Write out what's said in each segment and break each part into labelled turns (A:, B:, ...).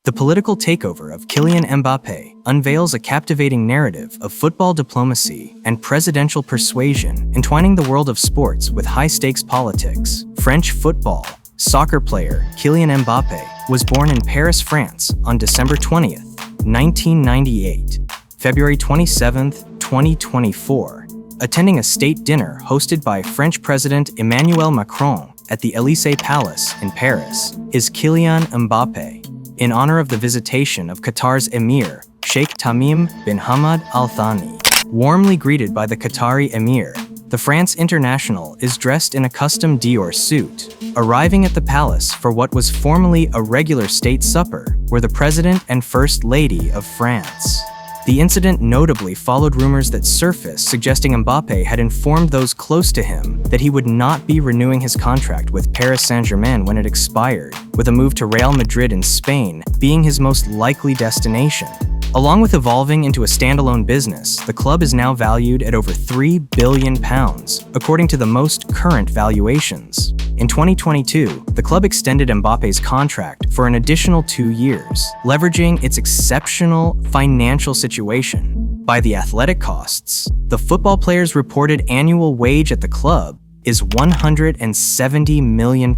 A: The political takeover of Kylian Mbappé unveils a captivating narrative of football diplomacy and presidential persuasion, entwining the world of sports with high-stakes politics. French football soccer player Kylian Mbappé was born in Paris, France on December 20th, 1998. February 27th, 2024, attending a state dinner hosted by French President Emmanuel Macron at the Élysée Palace in Paris, is Kylian Mbappé, in honor of the visitation of Qatar's Emir, Sheikh Tamim bin Hamad Al Thani. Warmly greeted by the Qatari Emir, the France international is dressed in a custom Dior suit, arriving at the palace for what was formerly a regular state supper, where the President and First Lady of France. The incident notably followed rumors that surfaced suggesting Mbappé had informed those close to him that he would not be renewing his contract with Paris Saint-Germain when it expired, with a move to Real Madrid in Spain being his most likely destination. Along with evolving into a standalone business, the club is now valued at over £3 billion, according to the most current valuations. In 2022, the club extended Mbappé's contract for an additional 2 years, leveraging its exceptional financial situation. By the athletic costs, the football player's reported annual wage at the club is £170 million.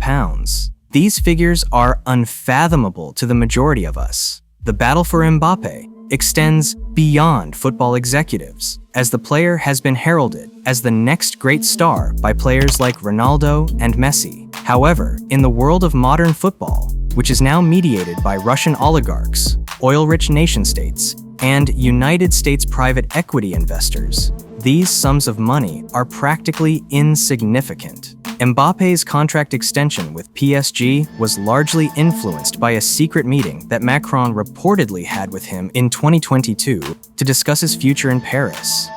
A: These figures are unfathomable to the majority of us. The battle for Mbappé extends beyond football executives, as the player has been heralded as the next great star by players like Ronaldo and Messi. However, in the world of modern football, which is now mediated by Russian oligarchs, oil-rich nation-states, and United States private equity investors, these sums of money are practically insignificant. Mbappé's contract extension with PSG was largely influenced by a secret meeting that Macron reportedly had with him in 2022 to discuss his future in Paris.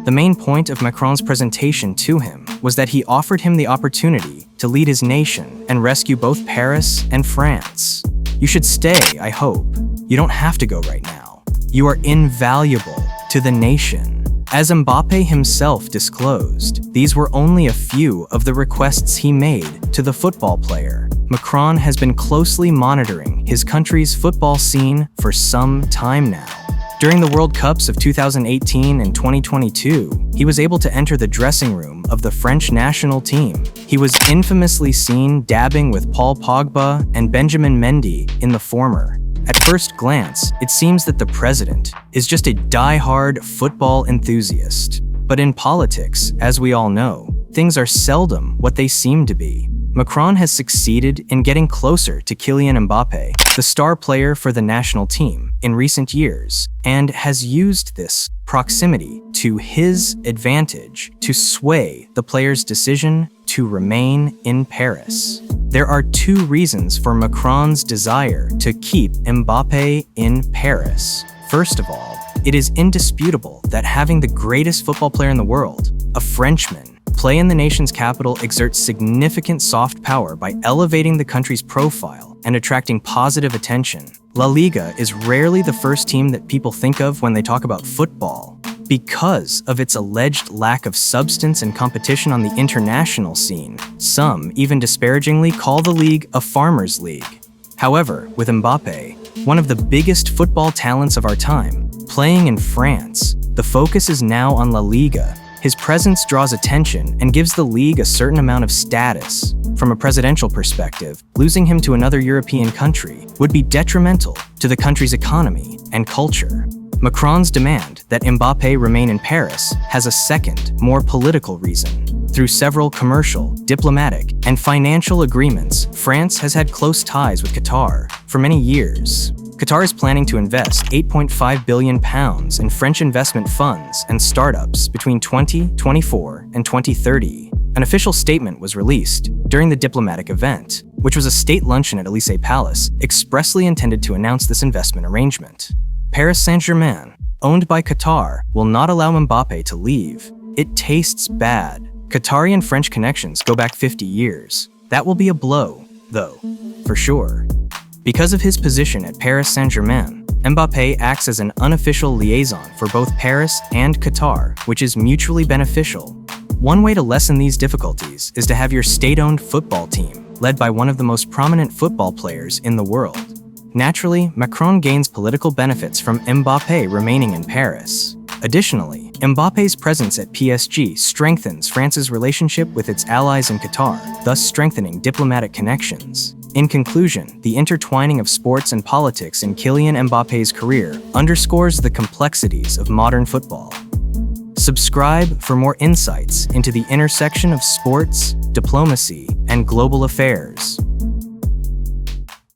A: The main point of Macron's presentation to him was that he offered him the opportunity to lead his nation and rescue both Paris and France. "You should stay, I hope. You don't have to go right now. You are invaluable to the nation." As Mbappé himself disclosed, these were only a few of the requests he made to the football player. Macron has been closely monitoring his country's football scene for some time now. During the World Cups of 2018 and 2022, he was able to enter the dressing room of the French national team. He was infamously seen dabbing with Paul Pogba and Benjamin Mendy in the former. At first glance, it seems that the president is just a die-hard football enthusiast. But in politics, as we all know, things are seldom what they seem to be. Macron has succeeded in getting closer to Kylian Mbappé, the star player for the national team, in recent years, and has used this proximity to his advantage to sway the player's decision to remain in Paris. There are 2 reasons for Macron's desire to keep Mbappé in Paris. First of all, it is indisputable that having the greatest football player in the world, a Frenchman, play in the nation's capital exerts significant soft power by elevating the country's profile and attracting positive attention. La Liga is rarely the first team that people think of when they talk about football, because of its alleged lack of substance and competition on the international scene. Some even disparagingly call the league a farmers' league. However, with Mbappé, one of the biggest football talents of our time, playing in France, the focus is now on La Liga. His presence draws attention and gives the league a certain amount of status. From a presidential perspective, losing him to another European country would be detrimental to the country's economy and culture. Macron's demand that Mbappé remain in Paris has a second, more political reason. Through several commercial, diplomatic, and financial agreements, France has had close ties with Qatar for many years. Qatar is planning to invest £8.5 billion in French investment funds and startups between 2024 and 2030. An official statement was released during the diplomatic event, which was a state luncheon at Élysée Palace expressly intended to announce this investment arrangement. Paris Saint-Germain, owned by Qatar, will not allow Mbappé to leave. It tastes bad. Qatari and French connections go back 50 years. That will be a blow, though, for sure. Because of his position at Paris Saint-Germain, Mbappé acts as an unofficial liaison for both Paris and Qatar, which is mutually beneficial. One way to lessen these difficulties is to have your state-owned football team led by one of the most prominent football players in the world. Naturally, Macron gains political benefits from Mbappé remaining in Paris. Additionally, Mbappe's presence at PSG strengthens France's relationship with its allies in Qatar, thus strengthening diplomatic connections. In conclusion, the intertwining of sports and politics in Kylian Mbappe's career underscores the complexities of modern football. Subscribe for more insights into the intersection of sports, diplomacy, and global affairs.